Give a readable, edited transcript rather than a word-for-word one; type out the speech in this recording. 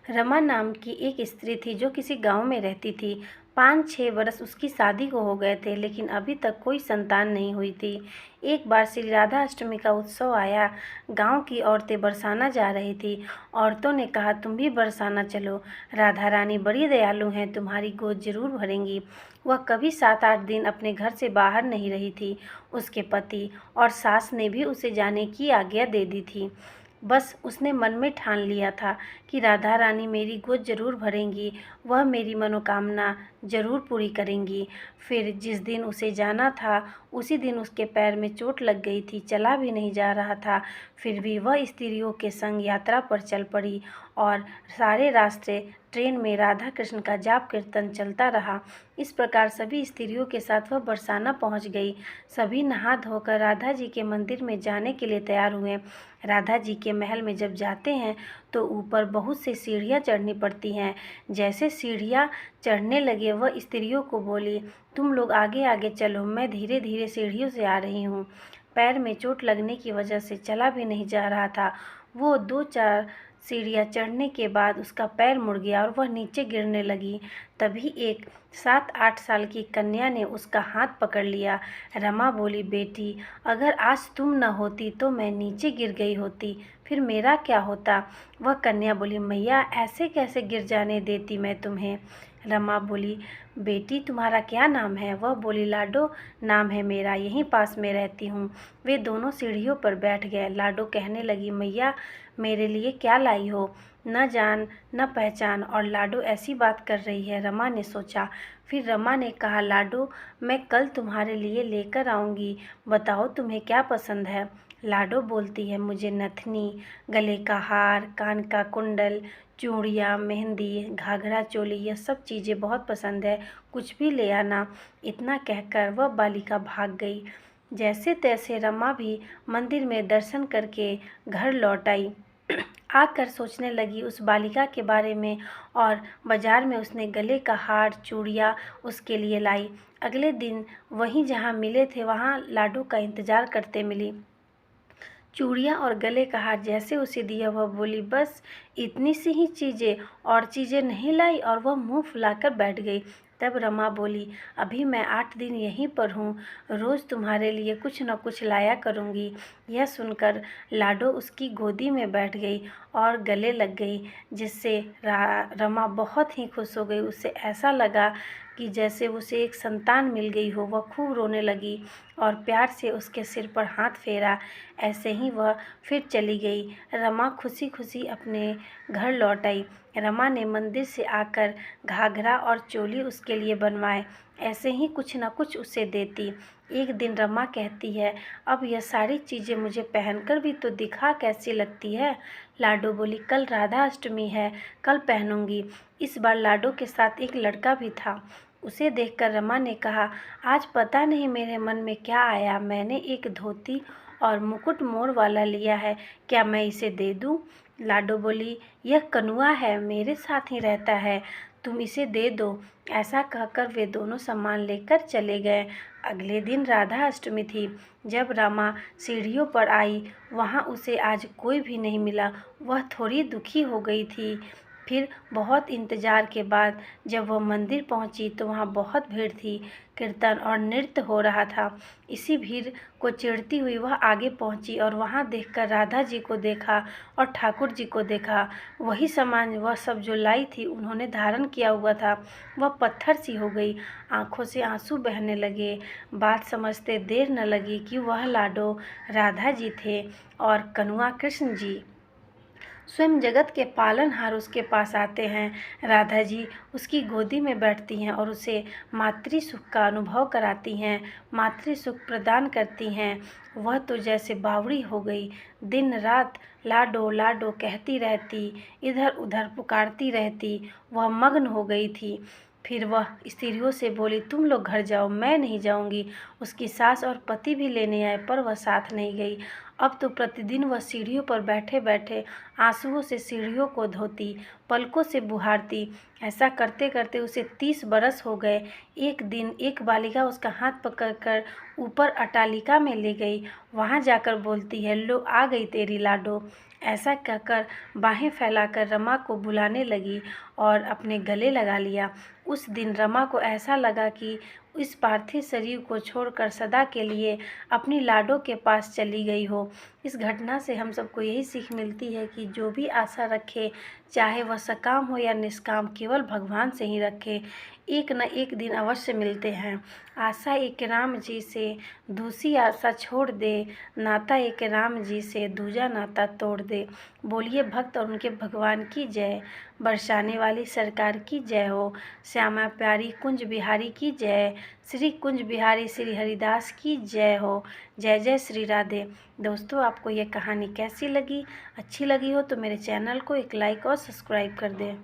रमा नाम की एक स्त्री थी जो किसी गांव में रहती थी। 5-6 वर्ष उसकी शादी को हो गए थे, लेकिन अभी तक कोई संतान नहीं हुई थी। एक बार श्री राधा अष्टमी का उत्सव आया। गांव की औरतें बरसाना जा रही थी। औरतों ने कहा, तुम भी बरसाना चलो, राधा रानी बड़ी दयालु हैं, तुम्हारी गोद जरूर भरेंगी। वह कभी 7-8 दिन अपने घर से बाहर नहीं रही थी। उसके पति और सास ने भी उसे जाने की आज्ञा दे दी थी। बस उसने मन में ठान लिया था कि राधा रानी मेरी गोद जरूर भरेंगी, वह मेरी मनोकामना जरूर पूरी करेंगी। फिर जिस दिन उसे जाना था उसी दिन उसके पैर में चोट लग गई थी, चला भी नहीं जा रहा था। फिर भी वह स्त्रियों के संग यात्रा पर चल पड़ी और सारे रास्ते ट्रेन में राधा कृष्ण का जाप कीर्तन चलता रहा। इस प्रकार सभी स्त्रियों के साथ वह बरसाना पहुंच गई। सभी नहा धोकर राधा जी के मंदिर में जाने के लिए तैयार हुए। राधा जी के महल में जब जाते हैं तो ऊपर बहुत से सीढ़ियाँ चढ़नी पड़ती हैं। जैसे सीढ़ियाँ चढ़ने लगे वह स्त्रियों को बोली, तुम लोग आगे आगे चलो, मैं धीरे धीरे सीढ़ियों से आ रही हूँ। पैर में चोट लगने की वजह से चला भी नहीं जा रहा था। वो 2-4 सीढ़ियाँ चढ़ने के बाद उसका पैर मुड़ गया और वह नीचे गिरने लगी। तभी एक 7-8 साल की कन्या ने उसका हाथ पकड़ लिया। रमा बोली, बेटी, अगर आज तुम न होती तो मैं नीचे गिर गई होती, फिर मेरा क्या होता। वह कन्या बोली, मैया, ऐसे कैसे गिर जाने देती मैं तुम्हें। रमा बोली, बेटी, तुम्हारा क्या नाम है। वह बोली, लाडो नाम है मेरा, यहीं पास में रहती हूँ। वे दोनों सीढ़ियों पर बैठ गए। लाडो कहने लगी, मैया, मेरे लिए क्या लाई हो। न जान न पहचान और लाडो ऐसी बात कर रही है, रमा ने सोचा। फिर रमा ने कहा, लाडो, मैं कल तुम्हारे लिए लेकर आऊँगी, बताओ तुम्हें क्या पसंद है। लाडो बोलती है, मुझे नथनी, गले का हार, कान का कुंडल, चूड़ियाँ, मेहंदी, घाघरा चोली, यह सब चीज़ें बहुत पसंद है, कुछ भी ले आना। इतना कहकर वह बालिका भाग गई। जैसे तैसे रमा भी मंदिर में दर्शन करके घर लौट आई। आकर सोचने लगी उस बालिका के बारे में और बाजार में उसने गले का हार, चूड़ियाँ उसके लिए लाई। अगले दिन वहीं जहाँ मिले थे वहाँ लाडो का इंतज़ार करते मिली। चूड़ियाँ और गले का हार जैसे उसे दिया वह बोली, बस इतनी सी ही चीज़ें, और चीज़ें नहीं लाई, और वह मुंह फुलाकर बैठ गई। तब रमा बोली, अभी मैं 8 दिन यहीं पर हूँ, रोज़ तुम्हारे लिए कुछ न कुछ लाया करूँगी। यह सुनकर लाडो उसकी गोदी में बैठ गई और गले लग गई, जिससे रमा बहुत ही खुश हो गई। उसे ऐसा लगा कि जैसे उसे एक संतान मिल गई हो। वह खूब रोने लगी और प्यार से उसके सिर पर हाथ फेरा। ऐसे ही वह फिर चली गई। रमा खुशी खुशी अपने घर लौट आई। रमा ने मंदिर से आकर घाघरा और चोली उसके लिए बनवाए। ऐसे ही कुछ न कुछ उसे देती। एक दिन रमा कहती है, अब यह सारी चीज़ें मुझे पहनकर भी तो दिखा कैसी लगती है। लाडो बोली, कल राधा अष्टमी है, कल पहनूंगी। इस बार लाडो के साथ एक लड़का भी था। उसे देखकर रमा ने कहा, आज पता नहीं मेरे मन में क्या आया, मैंने एक धोती और मुकुट मोर वाला लिया है, क्या मैं इसे दे दूं? लाडो बोली, यह कनुआ है, मेरे साथ ही रहता है, तुम इसे दे दो। ऐसा कहकर वे दोनों सामान लेकर चले गए। अगले दिन राधा अष्टमी थी। जब रमा सीढ़ियों पर आई, वहाँ उसे आज कोई भी नहीं मिला। वह थोड़ी दुखी हो गई थी। फिर बहुत इंतज़ार के बाद जब वह मंदिर पहुंची तो वहाँ बहुत भीड़ थी। कीर्तन और नृत्य हो रहा था। इसी भीड़ को चिढ़ती हुई वह आगे पहुंची और वहाँ देखकर राधा जी को देखा और ठाकुर जी को देखा। वही सामान, वह सब जो लाई थी, उन्होंने धारण किया हुआ था। वह पत्थर सी हो गई, आंखों से आंसू बहने लगे। बात समझते देर न लगी कि वह लाडो राधा जी थे और कनुआ कृष्ण जी। स्वयं जगत के पालनहार उसके पास आते हैं। राधा जी उसकी गोदी में बैठती हैं और उसे मातृ सुख का अनुभव कराती हैं, मातृ सुख प्रदान करती हैं। वह तो जैसे बावड़ी हो गई, दिन रात लाडो लाडो कहती रहती, इधर उधर पुकारती रहती। वह मग्न हो गई थी। फिर वह स्त्रियों से बोली, तुम लोग घर जाओ, मैं नहीं जाऊंगी। उसकी सास और पति भी लेने आए पर वह साथ नहीं गई। अब तो प्रतिदिन वह सीढ़ियों पर बैठे बैठे आंसुओं से सीढ़ियों को धोती, पलकों से बुहारती। ऐसा करते करते उसे 30 बरस हो गए। एक दिन एक बालिका उसका हाथ पकड़कर ऊपर अट्टालिका में ले गई। वहाँ जाकर बोलती है, लो आ गई तेरी लाडो। ऐसा कहकर बाहें फैलाकर रमा को बुलाने लगी और अपने गले लगा लिया। उस दिन रमा को ऐसा लगा कि इस पार्थिव शरीर को छोड़कर सदा के लिए अपनी लाडो के पास चली गई हो। इस घटना से हम सबको यही सीख मिलती है कि जो भी आशा रखे, चाहे वह सकाम हो या निष्काम, केवल भगवान से ही रखे। एक न एक दिन अवश्य मिलते हैं। आशा एक राम जी से, दूसरी आशा छोड़ दे, नाता एक राम जी से, दूजा नाता तोड़ दे। बोलिए भक्त और उनके भगवान की जय। बरसाने वाली सरकार की जय हो। श्यामा प्यारी कुंज बिहारी की जय। श्री कुंज बिहारी श्री हरिदास की जय हो। जय जय श्री राधे। दोस्तों, आपको ये कहानी कैसी लगी? अच्छी लगी हो तो मेरे चैनल को एक लाइक और सब्सक्राइब कर दें।